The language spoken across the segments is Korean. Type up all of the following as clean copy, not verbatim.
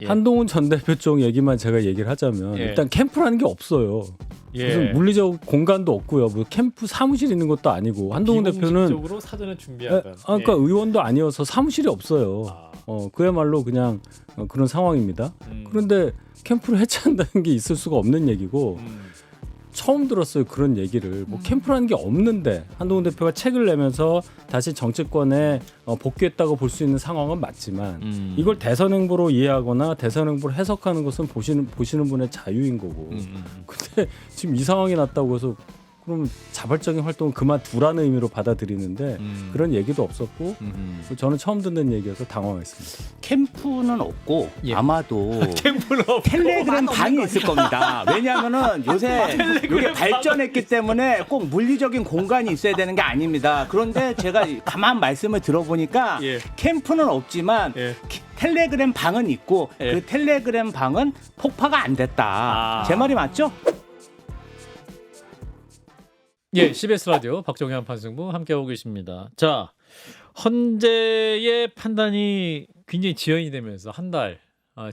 예. 한동훈 전 대표 쪽 얘기만 제가 얘기를 하자면 예. 일단 캠프라는 게 없어요. 예. 무슨 물리적 공간도 없고요. 뭐 캠프 사무실 있는 것도 아니고 한동훈 대표는 비공식적으로 사전에 준비한다. 그러니까 의원도 아니어서 사무실이 없어요. 그야말로 그냥 그런 상황입니다. 그런데 캠프를 해체한다는 게 있을 수가 없는 얘기고 처음 들었어요. 그런 얘기를. 뭐 캠프라는 게 없는데 한동훈 대표가 책을 내면서 다시 정치권에 복귀했다고 볼 수 있는 상황은 맞지만 이걸 대선 행보로 이해하거나 대선 행보로 해석하는 것은 보시는 분의 자유인 거고. 근데 지금 이 상황이 났다고 해서 그럼 자발적인 활동을 그만두라는 의미로 받아들이는데 그런 얘기도 없었고 저는 처음 듣는 얘기여서 당황했습니다. 캠프는 없고 예. 아마도 캠프는 없고 텔레그램 방이 있을 겁니다. 왜냐하면은 요새 이게 발전했기 때문에 꼭 물리적인 공간이 있어야 되는 게 아닙니다. 그런데 제가 가만 말씀을 들어보니까 예. 캠프는 없지만 예. 텔레그램 방은 있고 예. 그 텔레그램 방은 폭파가 안 됐다. 제 말이 맞죠? 예, CBS 라디오 박정현 판승부 함께하고 계십니다. 자, 헌재의 판단이 굉장히 지연이 되면서 한 달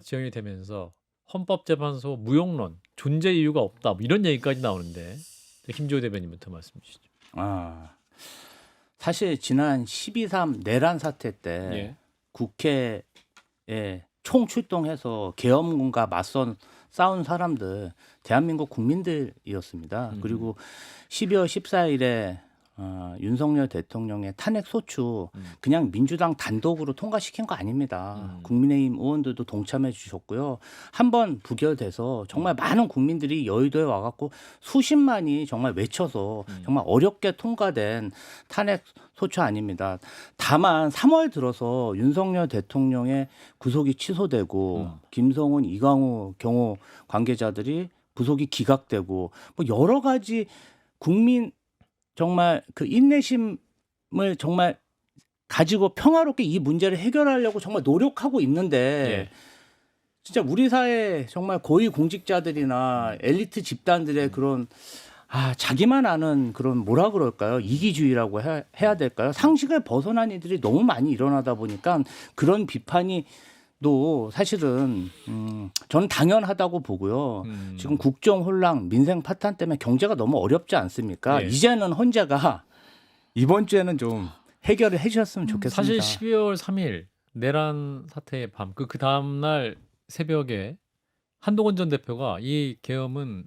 지연이 되면서 헌법재판소 무용론, 존재 이유가 없다 뭐 이런 얘기까지 나오는데 김지호 대변인부터 말씀 주시죠. 사실 지난 12.3 내란 사태 때 예. 국회에 총출동해서 계엄군과 싸운 사람들 대한민국 국민들이었습니다. 그리고 12월 14일에 윤석열 대통령의 탄핵 소추 그냥 민주당 단독으로 통과시킨 거 아닙니다. 국민의힘 의원들도 동참해 주셨고요. 한번 부결돼서 정말 많은 국민들이 여의도에 와갖고 수십만이 정말 외쳐서 정말 어렵게 통과된 탄핵 소추 아닙니다. 다만 3월 들어서 윤석열 대통령의 구속이 취소되고 김성훈, 이광우 경호 관계자들이 구속이 기각되고 뭐 여러 가지 국민 정말 그 인내심을 정말 가지고 평화롭게 이 문제를 해결하려고 정말 노력하고 있는데 예. 진짜 우리 사회 정말 고위 공직자들이나 엘리트 집단들의 그런 자기만 아는 그런 뭐라 그럴까요? 이기주의라고 해야 될까요? 상식을 벗어난 이들이 너무 많이 일어나다 보니까 그런 비판이 또 사실은 저는 당연하다고 보고요. 지금 국정 혼란, 민생 파탄 때문에 경제가 너무 어렵지 않습니까? 예. 이제는 헌재가 이번 주에는 좀 해결을 해주셨으면 좋겠습니다. 사실 12월 3일 내란 사태의 밤 그 다음 날 새벽에 한동훈 전 대표가 이 계엄은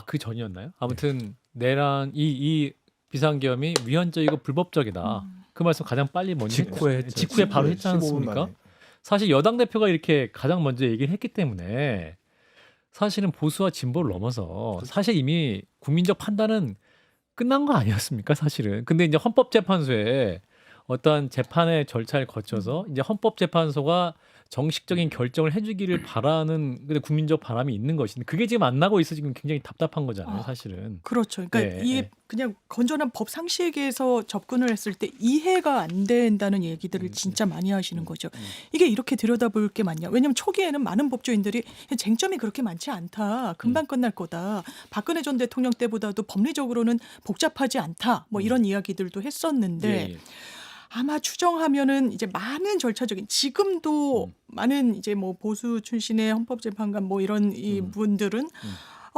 그 전이었나요? 아무튼 내란 이 비상계엄이 위헌적이고 불법적이다. 그 말씀 가장 빨리 먼저 직후에 했죠. 직후에 바로 했지 15분 않습니까? 만에. 사실 여당 대표가 이렇게 가장 먼저 얘기를 했기 때문에 사실은 보수와 진보를 넘어서 사실 이미 국민적 판단은 끝난 거 아니었습니까? 사실은. 근데 이제 헌법재판소에 어떠한 재판의 절차를 거쳐서 이제 헌법재판소가 정식적인 결정을 해주기를 바라는 근데 국민적 바람이 있는 것인데 그게 지금 안 나고 있어 지금 굉장히 답답한 거잖아요, 사실은. 그렇죠. 그러니까 네, 이게 네. 그냥 건전한 법 상식에서 접근을 했을 때 이해가 안 된다는 얘기들을 진짜 많이 하시는 거죠. 이게 이렇게 들여다볼 게 맞냐? 왜냐하면 초기에는 많은 법조인들이 쟁점이 그렇게 많지 않다. 금방 끝날 거다. 박근혜 전 대통령 때보다도 법리적으로는 복잡하지 않다. 뭐 이런 이야기들도 했었는데 예, 예. 아마 추정하면은 이제 많은 절차적인 지금도 많은 이제 뭐 보수 출신의 헌법재판관 뭐 이런 이 분들은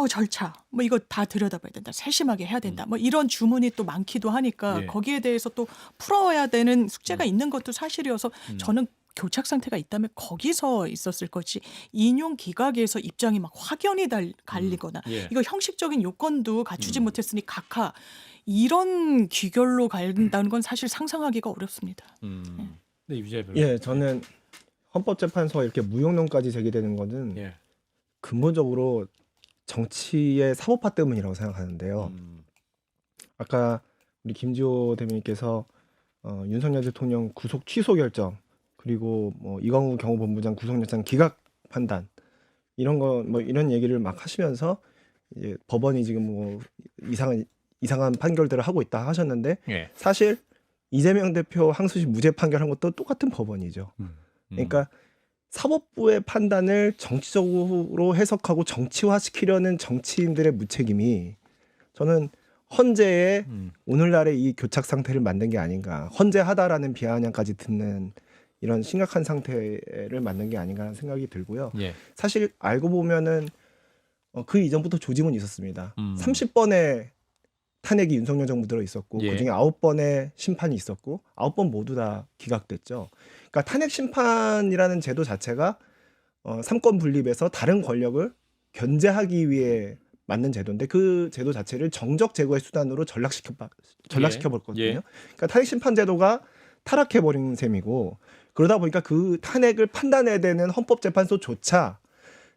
절차 뭐 이거 다 들여다봐야 된다. 세심하게 해야 된다. 뭐 이런 주문이 또 많기도 하니까 예. 거기에 대해서 또 풀어야 되는 숙제가 있는 것도 사실이어서 저는 교착 상태가 있다면 거기서 있었을 거지 인용 기각에서 입장이 막 확연히 갈리거나 예. 이거 형식적인 요건도 갖추지 못했으니 각하 이런 귀결로 간다는 건 사실 상상하기가 어렵습니다. 네, 유재 변호사. 예, 저는 헌법재판소가 이렇게 무용론까지 제기되는 거는 예. 근본적으로 정치의 사법화 때문이라고 생각하는데요. 아까 우리 김지호 대변인께서 윤석열 대통령 구속 취소 결정 그리고 뭐 이광우 경호본부장 구속영장 기각 판단 이런 거 뭐 이런 얘기를 막 하시면서 이제 법원이 지금 뭐 이상한 판결들을 하고 있다 하셨는데 예. 사실 이재명 대표 항소심 무죄 판결한 것도 똑같은 법원이죠. 그러니까 사법부의 판단을 정치적으로 해석하고 정치화시키려는 정치인들의 무책임이 저는 헌재의 오늘날의 이 교착 상태를 만든 게 아닌가. 헌재하다라는 비아냥까지 듣는 이런 심각한 상태를 만든 게 아닌가 하는 생각이 들고요. 예. 사실 알고 보면은 그 이전부터 조짐은 있었습니다. 30번의 탄핵이 윤석열 정부 들어 있었고 예. 그중에 9번의 심판이 있었고 9번 모두 다 기각됐죠. 그러니까 탄핵 심판이라는 제도 자체가 삼권 분립에서 다른 권력을 견제하기 위해 만든 제도인데 그 제도 자체를 정적 제거의 수단으로 전락시켜 버렸거든요. 예. 그러니까 탄핵 심판 제도가 타락해 버린 셈이고 그러다 보니까 그 탄핵을 판단해야 되는 헌법재판소조차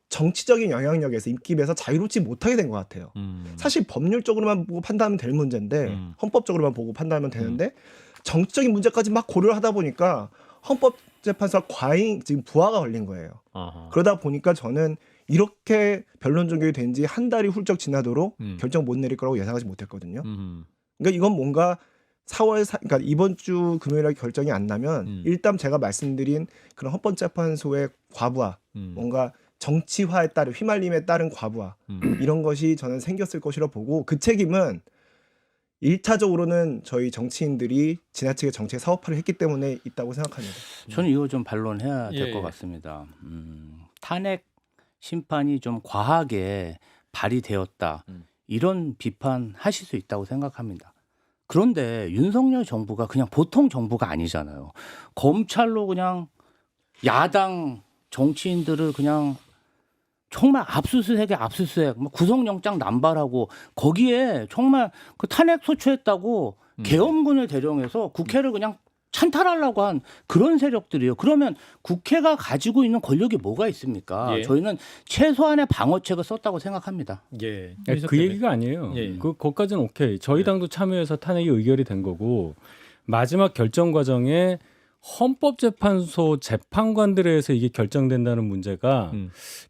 정치적인 영향력에서 입김에서 자유롭지 못하게 된 것 같아요. 사실 법률적으로만 보고 판단하면 될 문제인데 헌법적으로만 보고 판단하면 되는데 정치적인 문제까지 막 고려를 하다 보니까 헌법재판소가 과잉 지금 부하가 걸린 거예요. 아하. 그러다 보니까 저는 이렇게 변론 종결이 된 지 한 달이 훌쩍 지나도록 결정 못 내릴 거라고 예상하지 못했거든요. 그러니까 이건 뭔가 4월 그러니까 이번 주 금요일에 결정이 안 나면 일단 제가 말씀드린 그런 헌법재판소의 과부하, 뭔가 정치화에 따른 휘말림에 따른 과부하 이런 것이 저는 생겼을 것이라 보고 그 책임은 1차적으로는 저희 정치인들이 지나치게 정치에 사업화를 했기 때문에 있다고 생각합니다. 저는 이거 좀 반론해야 될 것 예. 같습니다. 탄핵 심판이 좀 과하게 발휘되었다. 이런 비판 하실 수 있다고 생각합니다. 그런데 윤석열 정부가 그냥 보통 정부가 아니잖아요. 검찰로 그냥 야당 정치인들을 그냥 정말 압수수색에 압수수색, 뭐 구속영장 남발하고 거기에 정말 그 탄핵 소추했다고 계엄군을 대령해서 국회를 그냥 찬탈하려고 한 그런 세력들이에요. 그러면 국회가 가지고 있는 권력이 뭐가 있습니까? 예. 저희는 최소한의 방어책을 썼다고 생각합니다. 예. 그 얘기가 아니에요. 예. 그것까지는 오케이. 저희 당도 참여해서 탄핵이 의결이 된 거고 마지막 결정 과정에 헌법재판소 재판관들에 의해서 이게 결정된다는 문제가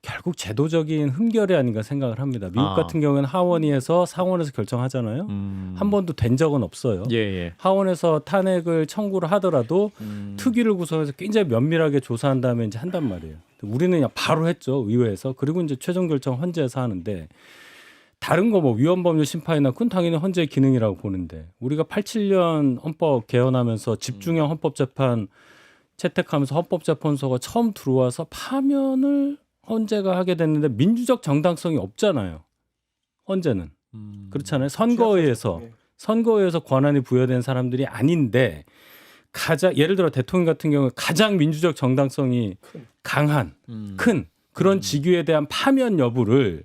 결국 제도적인 흠결이 아닌가 생각을 합니다. 미국 같은 경우에는 하원위에서 상원에서 결정하잖아요. 한 번도 된 적은 없어요. 예, 예. 하원에서 탄핵을 청구를 하더라도 특위를 구성해서 굉장히 면밀하게 조사한 다음에 이제 한단 말이에요. 우리는 그냥 바로 했죠, 의회에서. 그리고 이제 최종 결정 헌재에서 하는데 다른 거 뭐 위헌법률 심판이나 그건 당연히 헌재의 기능이라고 보는데 우리가 87년 헌법 개헌하면서 집중형 헌법재판 채택하면서 헌법재판소가 처음 들어와서 파면을 헌재가 하게 됐는데 민주적 정당성이 없잖아요. 헌재는. 그렇잖아요. 선거에서 권한이 부여된 사람들이 아닌데 예를 들어 대통령 같은 경우 가장 민주적 정당성이 강한 큰 그런 직위에 대한 파면 여부를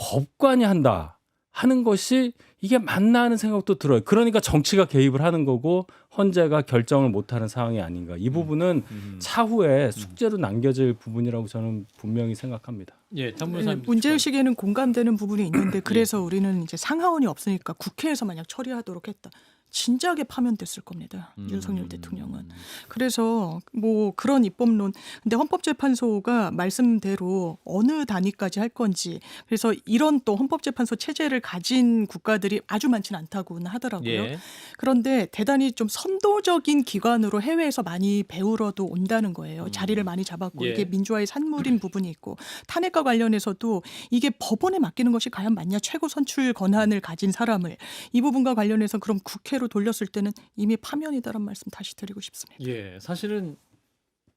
법관이 한다 하는 것이 이게 맞나 하는 생각도 들어요. 그러니까 정치가 개입을 하는 거고 헌재가 결정을 못하는 상황이 아닌가. 이 부분은 차후에 숙제로 남겨질 부분이라고 저는 분명히 생각합니다. 예, 장문사님. 문제의식에는 공감되는 부분이 있는데 그래서 우리는 이제 상하원이 없으니까 국회에서 만약 처리하도록 했다. 진작에 파면됐을 겁니다. 윤석열 대통령은. 그래서 뭐 그런 입법론. 근데 헌법재판소가 말씀대로 어느 단위까지 할 건지. 그래서 이런 또 헌법재판소 체제를 가진 국가들이 아주 많지는 않다고는 하더라고요. 예. 그런데 대단히 좀 선도적인 기관으로 해외에서 많이 배우러도 온다는 거예요. 자리를 많이 잡았고 예. 이게 민주화의 산물인 부분이 있고 탄핵과 관련해서도 이게 법원에 맡기는 것이 과연 맞냐 최고 선출 권한을 가진 사람을 이 부분과 관련해서 그럼 국회로 돌렸을 때는 이미 파면이다라는 말씀 다시 드리고 싶습니다. 예, 사실은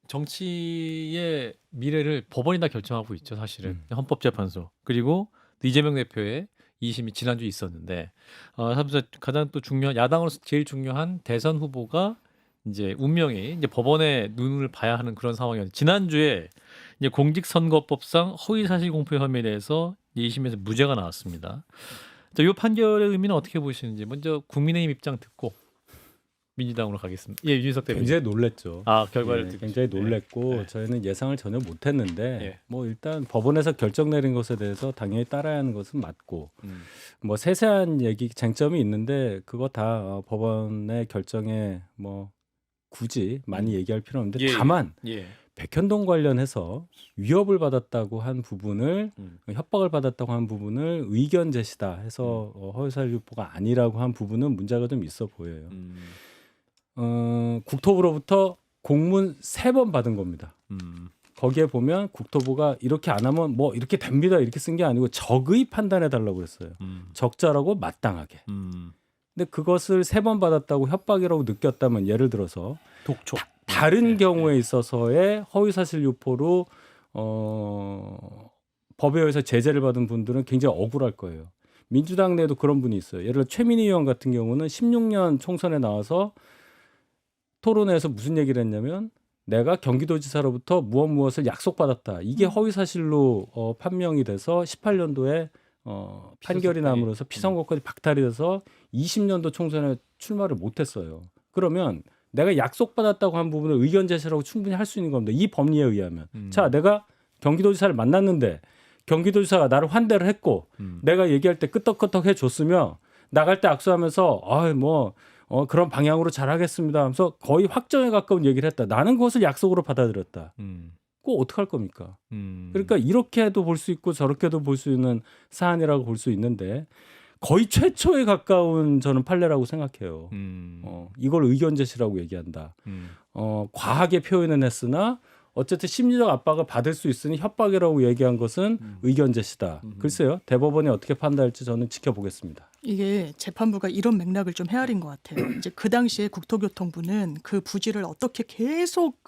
정치의 미래를 법원이 다 결정하고 있죠, 사실은. 헌법재판소. 그리고 이재명 대표의 2심이 지난주에 있었는데, 가장 또 중요한, 야당으로서 제일 중요한 대선 후보가 이제 운명이 이제 법원의 눈을 봐야 하는 그런 상황이었는데, 지난주에 이제 공직선거법상 허위사실 공표 혐의에 대해서 2심에서 무죄가 나왔습니다. 이 판결의 의미는 어떻게 보시는지 먼저 국민의힘 입장 듣고 민주당으로 가겠습니다. 예, 윤석 대표님. 굉장히 놀랬죠. 결과를 예, 듣고. 굉장히 놀랬고 네. 저희는 예상을 전혀 못했는데 예. 뭐 일단 법원에서 결정 내린 것에 대해서 당연히 따라야 하는 것은 맞고 뭐 세세한 쟁점이 있는데 그거 다 법원의 결정에 뭐 굳이 많이 얘기할 필요는 없는데 예, 다만 예. 백현동 관련해서 위협을 받았다고 한 부분을 협박을 받았다고 한 부분을 의견 제시다 해서 허위사실 유포가 아니라고 한 부분은 문제가 좀 있어 보여요. 국토부로부터 공문 3번 받은 겁니다. 거기에 보면 국토부가 이렇게 안 하면 뭐 이렇게 됩니다 이렇게 쓴 게 아니고 적의 판단해 달라고 그랬어요. 적절하고 마땅하게. 근데 그것을 3번 받았다고 협박이라고 느꼈다면 예를 들어서 독촉. 다른 경우에 있어서의 허위사실 유포로 법에 의해서 제재를 받은 분들은 굉장히 억울할 거예요. 민주당 내에도 그런 분이 있어요. 예를 들어 최민희 의원 같은 경우는 16년 총선에 나와서 토론회에서 무슨 얘기를 했냐면 내가 경기도지사로부터 무엇을 약속받았다. 이게 허위사실로 판명이 돼서 18년도에 판결이 남으로써 피선거까지 박탈이 돼서 20년도 총선에 출마를 못했어요. 그러면 내가 약속받았다고 한 부분을 의견 제시라고 충분히 할 수 있는 겁니다. 이 법리에 의하면. 자, 내가 경기도지사를 만났는데 경기도지사가 나를 환대를 했고 내가 얘기할 때 끄떡끄떡 해줬으며 나갈 때 악수하면서 그런 방향으로 잘하겠습니다 하면서 거의 확정에 가까운 얘기를 했다. 나는 그것을 약속으로 받아들였다. 꼭 어떡할 겁니까? 그러니까 이렇게도 볼 수 있고 저렇게도 볼 수 있는 사안이라고 볼 수 있는데 거의 최초에 가까운 저는 판례라고 생각해요. 이걸 의견 제시라고 얘기한다. 과하게 표현은 했으나 어쨌든 심리적 압박을 받을 수 있으니 협박이라고 얘기한 것은 의견 제시다. 글쎄요. 대법원이 어떻게 판단할지 저는 지켜보겠습니다. 이게 재판부가 이런 맥락을 좀 헤아린 것 같아요. 이제 그 당시에 국토교통부는 그 부지를 어떻게 계속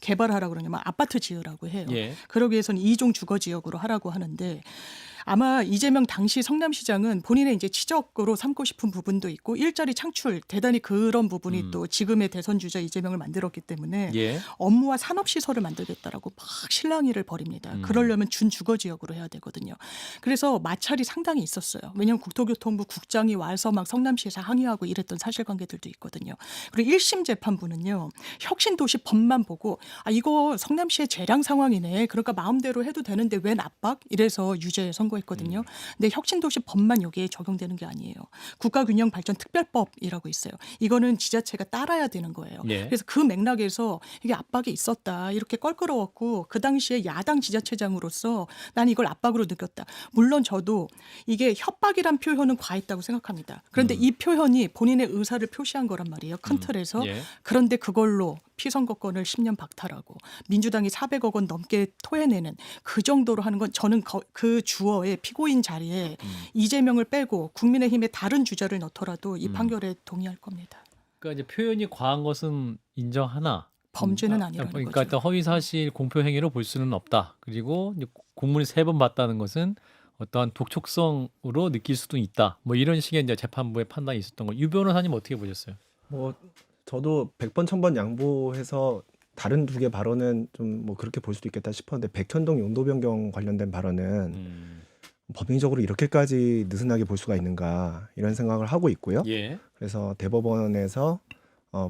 개발하라고 그러냐면 아파트 지으라고 해요. 예. 그러기 위해서는 2종 주거 지역으로 하라고 하는데 아마 이재명 당시 성남시장은 본인의 이제 치적으로 삼고 싶은 부분도 있고 일자리 창출 대단히 그런 부분이 또 지금의 대선 주자 이재명을 만들었기 때문에 예. 업무와 산업시설을 만들겠다라고 막 실랑이를 벌입니다. 그러려면 준주거지역으로 해야 되거든요. 그래서 마찰이 상당히 있었어요. 왜냐하면 국토교통부 국장이 와서 막 성남시에서 항의하고 이랬던 사실관계들도 있거든요. 그리고 1심 재판부는요. 혁신도시법만 보고 이거 성남시의 재량 상황이네. 그러니까 마음대로 해도 되는데 웬 압박? 이래서 유죄에 선고했거든요. 근데 혁신도시법만 여기에 적용되는 게 아니에요. 국가균형발전특별법이라고 있어요. 이거는 지자체가 따라야 되는 거예요. 예. 그래서 그 맥락에서 이게 압박이 있었다. 이렇게 껄끄러웠고 그 당시에 야당 지자체장으로서 난 이걸 압박으로 느꼈다. 물론 저도 이게 협박이란 표현은 과했다고 생각합니다. 그런데 이 표현이 본인의 의사를 표시한 거란 말이에요. 큰 틀에서. 예. 그런데 그걸로 피선거권을 10년 박탈하고 민주당이 400억 원 넘게 토해내는 그 정도로 하는 건 저는 그 주어의 피고인 자리에 이재명을 빼고 국민의힘의 다른 주자를 넣더라도 이 판결에 동의할 겁니다. 그러니까 이제 표현이 과한 것은 인정하나 범죄는 아니라는 그러니까 거죠. 일단 허위사실 공표 행위로 볼 수는 없다. 그리고 이제 공문이 3번 받다는 것은 어떠한 독촉성으로 느낄 수도 있다. 뭐 이런 식의 이제 재판부의 판단이 있었던 거. 유 변호사님 어떻게 보셨어요? 뭐 저도 100번 1000번 양보해서 다른 두 개 발언은 좀 뭐 그렇게 볼 수도 있겠다 싶었는데 백현동 용도 변경 관련된 발언은 법리적으로 이렇게까지 느슨하게 볼 수가 있는가 이런 생각을 하고 있고요. 예. 그래서 대법원에서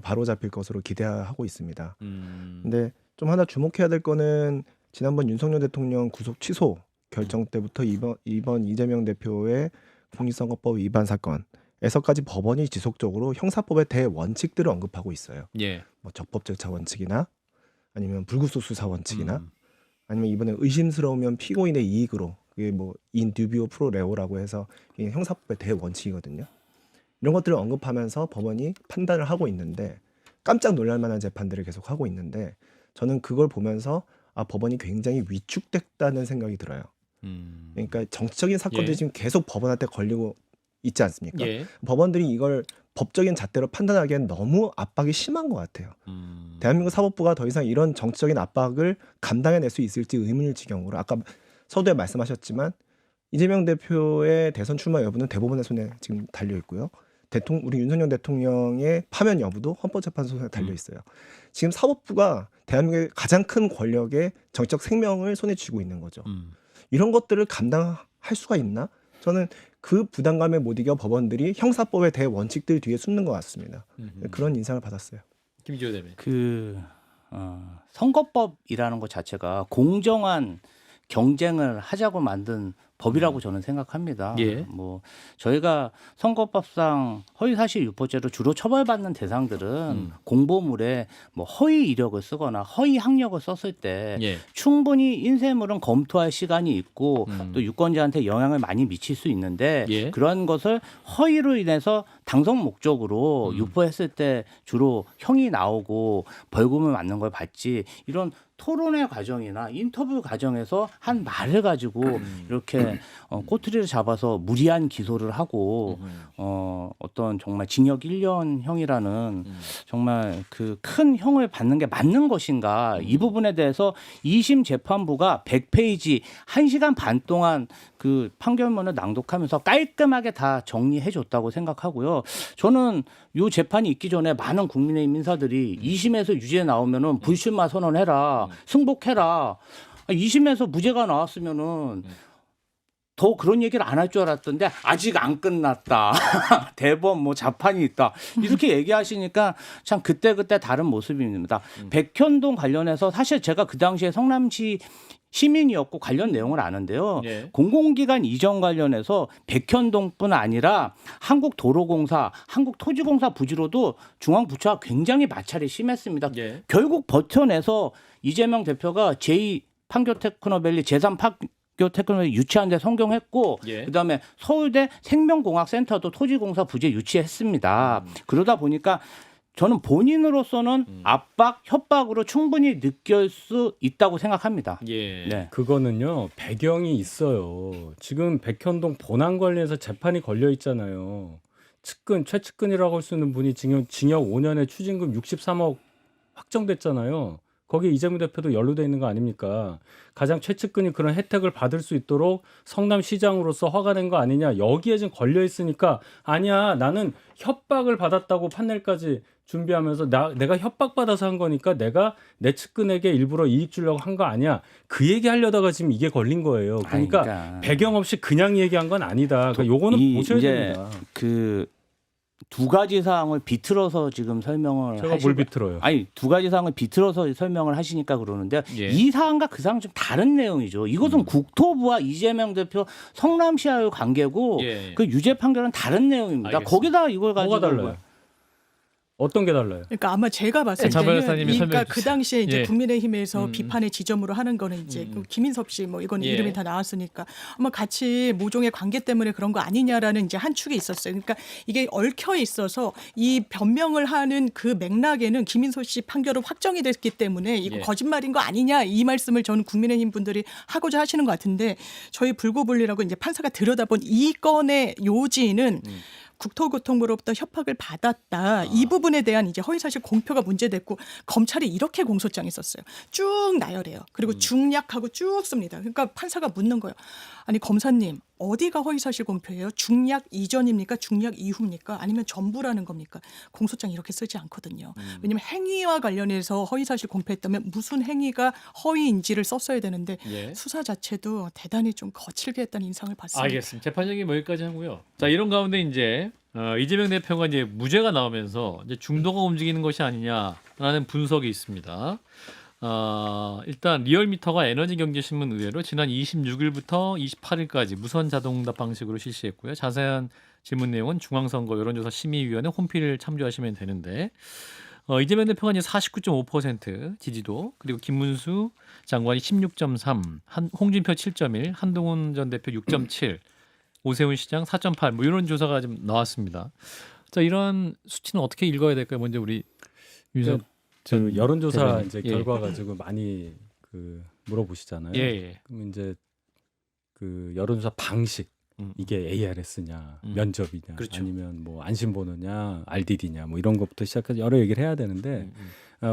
바로 잡힐 것으로 기대하고 있습니다. 근데 좀 하나 주목해야 될 거는 지난번 윤석열 대통령 구속 취소 결정 때부터 이번 이재명 대표의 공직선거법 위반 사건에서까지 법원이 지속적으로 형사법의 대원칙들을 언급하고 있어요. 예. 뭐 적법 절차 원칙이나 아니면 불구속 수사 원칙이나 아니면 이번에 의심스러우면 피고인의 이익으로 그게 뭐 in dubio pro reo라고 해서 이게 형사법의 대원칙이거든요. 이런 것들을 언급하면서 법원이 판단을 하고 있는데 깜짝 놀랄 만한 재판들을 계속 하고 있는데 저는 그걸 보면서 법원이 굉장히 위축됐다는 생각이 들어요. 그러니까 정치적인 사건들이 예. 지금 계속 법원한테 걸리고 있지 않습니까? 예. 법원들이 이걸 법적인 잣대로 판단하기엔 너무 압박이 심한 것 같아요. 대한민국 사법부가 더 이상 이런 정치적인 압박을 감당해낼 수 있을지 의문일 지경으로 아까 서두에 말씀하셨지만 이재명 대표의 대선 출마 여부는 대법원의 손에 지금 달려 있고요. 우리 윤석열 대통령의 파면 여부도 헌법재판소 손에 달려 있어요. 지금 사법부가 대한민국의 가장 큰 권력의 정치적 생명을 손에 쥐고 있는 거죠. 이런 것들을 감당할 수가 있나? 저는 그 부담감에 못 이겨 법원들이 형사법의 대원칙들 뒤에 숨는 것 같습니다. 그런 인상을 받았어요. 김지호 대변인. 선거법이라는 것 자체가 공정한 경쟁을 하자고 만든 법이라고 저는 생각합니다. 예. 뭐 저희가 선거법상 허위사실 유포죄로 주로 처벌받는 대상들은 공보물에 뭐 허위 이력을 쓰거나 허위 학력을 썼을 때 예. 충분히 인쇄물은 검토할 시간이 있고 또 유권자한테 영향을 많이 미칠 수 있는데 예. 그런 것을 허위로 인해서 당선 목적으로 유포했을 때 주로 형이 나오고 벌금을 맞는 걸 봤지 이런 토론회 과정이나 인터뷰 과정에서 한 말을 가지고 이렇게 꼬투리를 잡아서 무리한 기소를 하고 어떤 정말 징역 1년형이라는 정말 그 큰 형을 받는 게 맞는 것인가 이 부분에 대해서 2심 재판부가 100페이지 1시간 반 동안 그 판결문을 낭독하면서 깔끔하게 다 정리해 줬다고 생각하고요. 저는 이 재판이 있기 전에 많은 국민의힘 인사들이 2심에서 유죄 나오면은 불출마 선언해라. 승복해라. 2심에서 무죄가 나왔으면은 더 그런 얘기를 안 할 줄 알았던데 아직 안 끝났다. 대법 뭐 자판이 있다. 이렇게 얘기하시니까 참 그때그때 다른 모습입니다. 백현동 관련해서 사실 제가 그 당시에 성남시 시민이었고 관련 내용을 아는데요. 예. 공공기관 이전 관련해서 백현동뿐 아니라 한국도로공사, 한국토지공사 부지로도 중앙부처와 굉장히 마찰이 심했습니다. 예. 결국 버텨내서 이재명 대표가 제2 판교테크노밸리 제3 판교테크노밸리 유치한 데 성공했고 예. 그다음에 서울대 생명공학센터도 토지공사 부지에 유치했습니다. 그러다 보니까 저는 본인으로서는 압박, 협박으로 충분히 느낄 수 있다고 생각합니다. 예. 네. 그거는요 배경이 있어요. 지금 백현동 본안 관련해서 재판이 걸려 있잖아요. 측근 최측근이라고 할 수 있는 분이 징역 5년에 추징금 63억 확정됐잖아요. 거기에 이재명 대표도 연루돼 있는 거 아닙니까? 가장 최측근이 그런 혜택을 받을 수 있도록 성남시장으로서 허가낸 거 아니냐. 여기에 지금 걸려 있으니까 아니야 나는 협박을 받았다고 판넬까지 준비하면서 내가 협박받아서 한 거니까 내가 내 측근에게 일부러 이익 주려고 한 거 아니야. 그 얘기 하려다가 지금 이게 걸린 거예요. 그러니까 배경 없이 그냥 얘기한 건 아니다. 그러니까 요거는 보셔야 됩니다. 그 두 가지 사항을 비틀어서 지금 설명을 제가 뭘 비틀어요? 아니 두 가지 사항을 비틀어서 설명을 하시니까 그러는데 예. 이 사항과 그 사항은 좀 다른 내용이죠. 이것은 국토부와 이재명 대표 성남시와의 관계고 예. 그 유죄 판결은 다른 내용입니다. 알겠습니다. 거기다 이걸 가지고 뭐가 달라요? 어떤 게 달라요? 그러니까 아마 제가 봤을 장 때는 변호사님이 그러니까 설명해 그 주세요. 당시에 이제 예. 국민의힘에서 비판의 지점으로 하는 거는 이제 그 김인섭 씨 뭐 이건 예. 이름이 다 나왔으니까 아마 같이 모종의 관계 때문에 그런 거 아니냐라는 이제 한 축이 있었어요. 그러니까 이게 얽혀 있어서 이 변명을 하는 그 맥락에는 김인섭 씨 판결은 확정이 됐기 때문에 이거 예. 거짓말인 거 아니냐 이 말씀을 저는 국민의힘 분들이 하고자 하시는 것 같은데 저희 불고불리라고 이제 판사가 들여다본 이 건의 요지는 국토교통부로부터 협박을 받았다. 이 부분에 대한 이제 허위사실 공표가 문제됐고 검찰이 이렇게 공소장에 썼어요. 쭉 나열해요. 그리고 중략하고 쭉 씁니다. 그러니까 판사가 묻는 거예요. 아니 검사님 어디가 허위사실 공표예요? 중략 이전입니까? 중략 이후입니까? 아니면 전부라는 겁니까? 공소장 이렇게 쓰지 않거든요. 왜냐하면 행위와 관련해서 허위사실 공표했다면 무슨 행위가 허위인지를 썼어야 되는데 예. 수사 자체도 대단히 좀 거칠게 했다는 인상을 받습니다. 알겠습니다. 재판적인 뭐 여기까지 하고요. 자 이런 가운데 이제 이재명 대표가 이제 무죄가 나오면서 이제 중도가 움직이는 것이 아니냐라는 분석이 있습니다. 일단 리얼미터가 에너지경제신문 의뢰로 지난 26일부터 28일까지 무선 자동응답 방식으로 실시했고요. 자세한 질문 내용은 중앙선거 여론조사 심의위원회 홈페이지를 참조하시면 되는데 이재명 대표가 이제 49.5% 지지도 그리고 김문수 장관이 16.3, 홍준표 7.1, 한동훈 전 대표 6.7, 오세훈 시장 4.8 뭐 이런 조사가 좀 나왔습니다. 자 이런 수치는 어떻게 읽어야 될까요? 먼저 우리 윤석 그 여론조사 대변인. 이제 예. 결과 가지고 많이 그 물어보시잖아요. 예. 그럼 이제 그 여론조사 방식 이게 ARS냐, 면접이냐, 그렇죠. 아니면 뭐 안심번호냐, RDD냐, 뭐 이런 것부터 시작해서 여러 얘기를 해야 되는데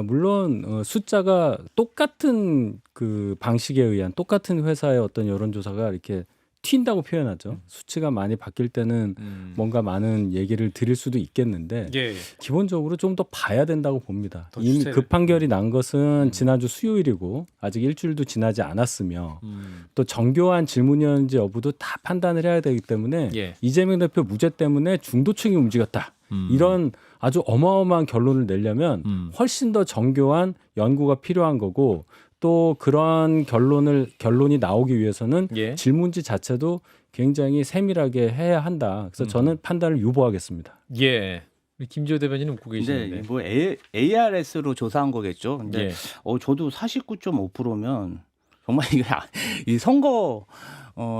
물론 숫자가 똑같은 그 방식에 의한 똑같은 회사의 어떤 여론조사가 이렇게 튄다고 표현하죠. 수치가 많이 바뀔 때는 뭔가 많은 얘기를 드릴 수도 있겠는데 예. 기본적으로 좀 더 봐야 된다고 봅니다. 더 이미 추세를. 그 판결이 난 것은 지난주 수요일이고 아직 일주일도 지나지 않았으며 또 정교한 질문이었는지 여부도 다 판단을 해야 되기 때문에 예. 이재명 대표 무죄 때문에 중도층이 움직였다. 이런 아주 어마어마한 결론을 내려면 훨씬 더 정교한 연구가 필요한 거고 또 그런 결론이 나오기 위해서는 예. 질문지 자체도 굉장히 세밀하게 해야 한다. 그래서 저는 판단을 유보하겠습니다. 예. 우리 김지호 대변인은 웃고 근데 계시는데. 뭐 ARS로 조사한 거겠죠. 근데 예. 저도 49.5%면 정말 이게 이 선거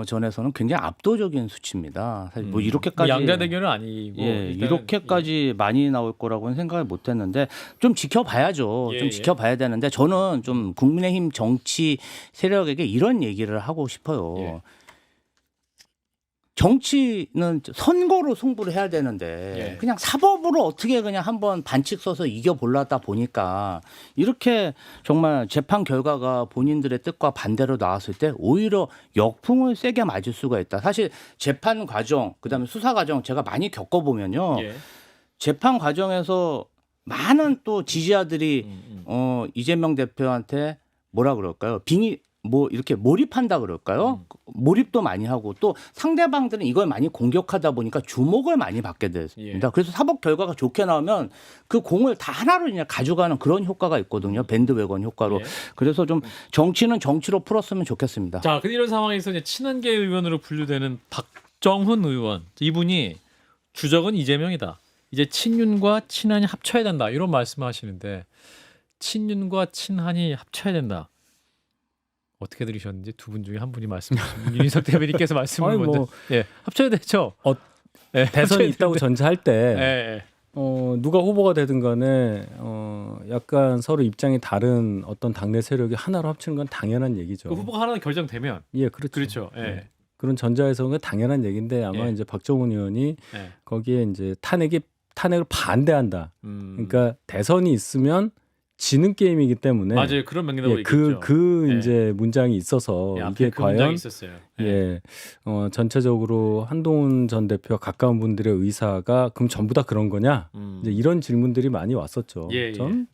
전에서는 굉장히 압도적인 수치입니다. 사실 뭐 이렇게까지 양자 대결은 아니고 예, 일단은 이렇게까지 많이 나올 거라고는 생각을 못했는데 좀 지켜봐야죠. 예, 좀 예. 지켜봐야 되는데 저는 좀 국민의힘 정치 세력에게 이런 얘기를 하고 싶어요. 예. 정치는 선거로 승부를 해야 되는데 예. 그냥 사법으로 어떻게 그냥 한번 반칙 써서 이겨보려다 보니까 이렇게 정말 재판 결과가 본인들의 뜻과 반대로 나왔을 때 오히려 역풍을 세게 맞을 수가 있다. 사실 재판 과정 그다음에 수사 과정 제가 많이 겪어보면요. 예. 재판 과정에서 많은 또 지지자들이 이재명 대표한테 뭐라 그럴까요? 빙의 뭐 이렇게 몰입한다 그럴까요? 몰입도 많이 하고 또 상대방들은 이걸 많이 공격하다 보니까 주목을 많이 받게 됐습니다. 예. 그래서 사법 결과가 좋게 나오면 그 공을 다 하나로 그냥 가져가는 그런 효과가 있거든요. 밴드웨건 효과로. 예. 그래서 좀 정치는 정치로 풀었으면 좋겠습니다. 자, 근데 이런 상황에서 이제 친한계 의원으로 분류되는 박정훈 의원 이분이 주적은 이재명이다. 이제 친윤과 친한이 합쳐야 된다. 이런 말씀하시는데 친윤과 친한이 합쳐야 된다. 어떻게 들으셨는지 두 분 중에 한 분이 말씀하시면 윤희석 대변인께서 말씀을 아니, 먼저 뭐, 예, 합쳐야 되죠. 예, 대선이 합쳐야 있다고 되는데. 전제할 때 예, 예. 누가 후보가 되든 간에 약간 서로 입장이 다른 어떤 당내 세력이 하나로 합치는 건 당연한 얘기죠. 그 후보가 하나 결정되면 예, 그렇죠. 그렇죠. 예. 네. 그런 전자에서는 당연한 얘기인데 아마 예. 이제 박정훈 의원이 예. 거기에 이제 탄핵을 반대한다. 음. 그러니까 대선이 있으면 지는 게임이기 때문에 맞아요. 그런 맥락으로 예, 있겠죠. 그 예. 이제 문장이 있어서 예, 이게 앞에 그 문장이 과연 있었어요. 예, 전체적으로 한동훈 전 대표와 가까운 분들의 의사가 그럼 전부 다 그런 거냐? 이제 이런 질문들이 많이 왔었죠. 예, 예. 전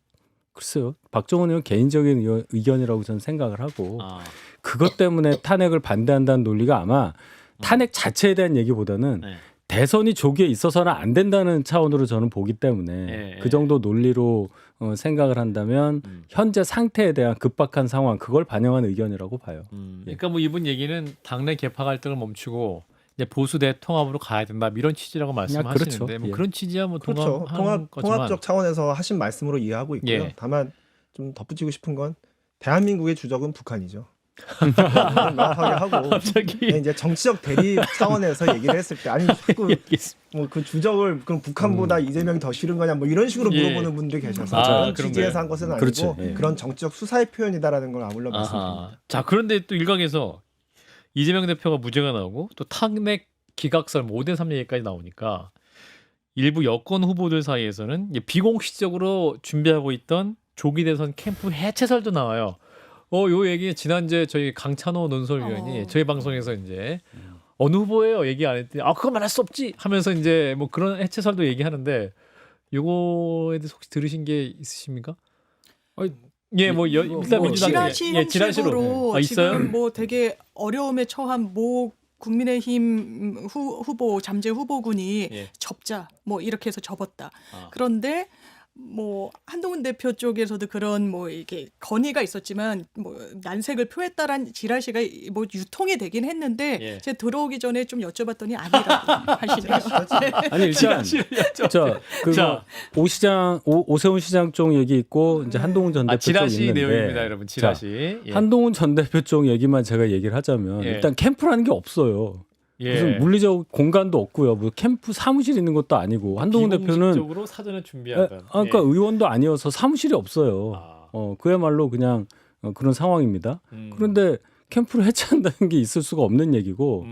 글쎄요, 박정훈 의원 개인적인 의견이라고 저는 생각을 하고 아, 그것 때문에 탄핵을 반대한다는 논리가 아마 탄핵 자체에 대한 얘기보다는 네. 대선이 조기에 있어서는 안 된다는 차원으로 저는 보기 때문에 예, 그 예. 정도 논리로 생각을 한다면 현재 상태에 대한 급박한 상황 그걸 반영한 의견이라고 봐요. 그러니까 뭐 이분 얘기는 당내 개파 갈등을 멈추고 이제 보수 대통합으로 가야 된다 이런 취지라고 말씀하시는데 그렇죠. 뭐 예. 그런 취지야 뭐 그렇죠. 동감하는 거지만 통합적 차원에서 하신 말씀으로 이해하고 있고요. 예. 다만 좀 덧붙이고 싶은 건 대한민국의 주적은 북한이죠. 명확하게 하고 갑자기 이제 정치적 대립 차원에서 얘기를 했을 때 아니 자꾸 알겠습니다. 뭐 그 주적을 그럼 북한보다 이재명이 더 싫은 거냐 뭐 이런 식으로 예. 물어보는 분들이 계셔서 아, 그런 그런 취지에서 거예요. 한 것은 아니고 그렇죠. 예. 그런 정치적 수사의 표현이다라는 걸 아울러 아하. 말씀드립니다. 자 그런데 또 일각에서 이재명 대표가 무죄가 나오고 또 탄핵 기각설 5대3 얘기까지 나오니까 일부 여권 후보들 사이에서는 이제 비공식적으로 준비하고 있던 조기 대선 캠프 해체설도 나와요. 요 얘기 지난주에 저희 강찬호 논설위원이 저희 방송에서 이제 어느 후보예요 얘기 안 했더니 그거 말할 수 없지 하면서 이제 뭐 그런 해체설도 얘기하는데 요거에 대해서 혹시 들으신 게 있으십니까? 예, 뭐 일단 뭐 민주당 지라시 형식으로 있어요? 지금 뭐 되게 어려움에 처한 모 국민의힘 후보 잠재 후보군이 예. 접자 뭐 이렇게 해서 접었다. 아. 그런데 뭐 한동훈 대표 쪽에서도 그런 뭐 이게 건의가 있었지만 뭐 난색을 표했다란 지라시가 뭐 유통이 되긴 했는데 예. 제가 들어오기 전에 좀 여쭤봤더니 아니라고 하시네요. 아니 일단 자. 오세훈 시장 쪽 얘기 있고 이제 한동훈 전 대표 쪽 지라시 있는데 내용입니다, 여러분. 지라시. 예. 한동훈 전 대표 쪽 얘기만 제가 얘기를 하자면 예. 일단 캠프라는 게 없어요. 예. 무슨 물리적 공간도 없고요. 뭐 캠프 사무실 있는 것도 아니고 한동훈 대표는 비공식적으로 사전에 준비한다. 그러니까 의원도 아니어서 사무실이 없어요. 그야말로 그냥 그런 상황입니다. 그런데 캠프를 해체한다는 게 있을 수가 없는 얘기고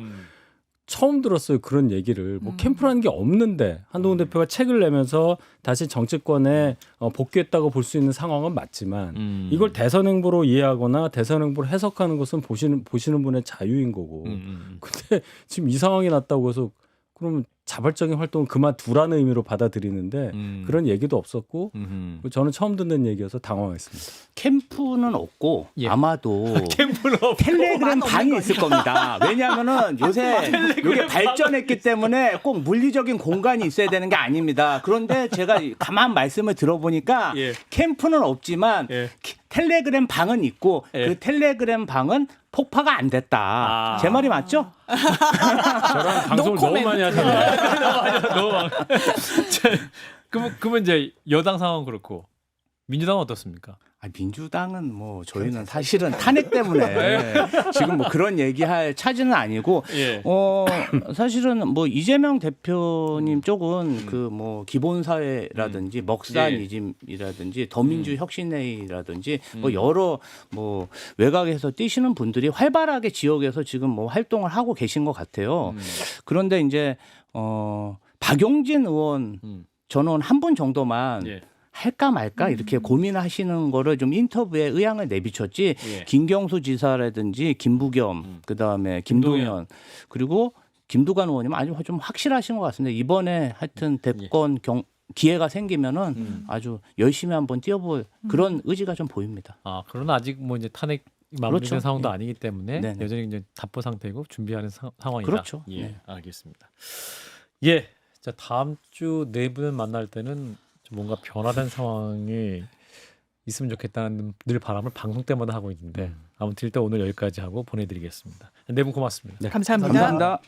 처음 들었어요. 그런 얘기를. 뭐 캠프라는 게 없는데 한동훈 대표가 책을 내면서 다시 정치권에 복귀했다고 볼 수 있는 상황은 맞지만 이걸 대선 행보로 이해하거나 대선 행보로 해석하는 것은 보시는 분의 자유인 거고. 근데 지금 이 상황이 났다고 해서 그러면 자발적인 활동을 그만두라는 의미로 받아들이는데 그런 얘기도 없었고 저는 처음 듣는 얘기여서 당황했습니다. 캠프는 없고 예. 아마도 캠프는 없고 텔레그램 방이 있을 겁니다. 왜냐하면은 요새 이게 발전했기 때문에 꼭 물리적인 공간이 있어야 되는 게 아닙니다. 그런데 제가 가만 말씀을 들어보니까 예. 캠프는 없지만 예. 텔레그램 방은 있고 예. 그 텔레그램 방은 폭파가 안 됐다. 제 말이 맞죠? 저랑 방송을 너무 많이 하잖아요. 너무 그러면 이제 여당 상황 그렇고 민주당은 어떻습니까? 민주당은 뭐 저희는 사실은 탄핵 때문에 지금 뭐 그런 얘기할 차지는 아니고 예. 사실은 뭐 이재명 대표님 쪽은 그 뭐 기본사회라든지 먹사니즘이라든지 더민주 혁신회의라든지 뭐 여러 뭐 외곽에서 뛰시는 분들이 활발하게 지역에서 지금 뭐 활동을 하고 계신 것 같아요. 그런데 이제 박용진 의원 전원 한 분 정도만 예. 할까 말까 이렇게 고민하시는 거를 좀 인터뷰에 의향을 내비쳤지 예. 김경수 지사라든지 김부겸 그다음에 김동연 그리고 김두관 의원님 아주 좀 확실하신 것 같습니다. 이번에 하여튼 대권 기회가 생기면은 아주 열심히 한번 뛰어볼 그런 의지가 좀 보입니다. 아, 그러나 아직 뭐 이제 탄핵 마무리된 그렇죠. 상황도 예. 아니기 때문에 네네. 여전히 이제 답보 상태고 준비하는 상황이다. 그렇죠. 예, 네. 알겠습니다. 예, 자 다음 주 네 분을 만날 때는 좀 뭔가 변화된 상황이 있으면 좋겠다는 늘 바람을 방송 때마다 하고 있는데 아무튼 일단 오늘 여기까지 하고 보내드리겠습니다. 네 분 고맙습니다. 감사합니다. 감사합니다.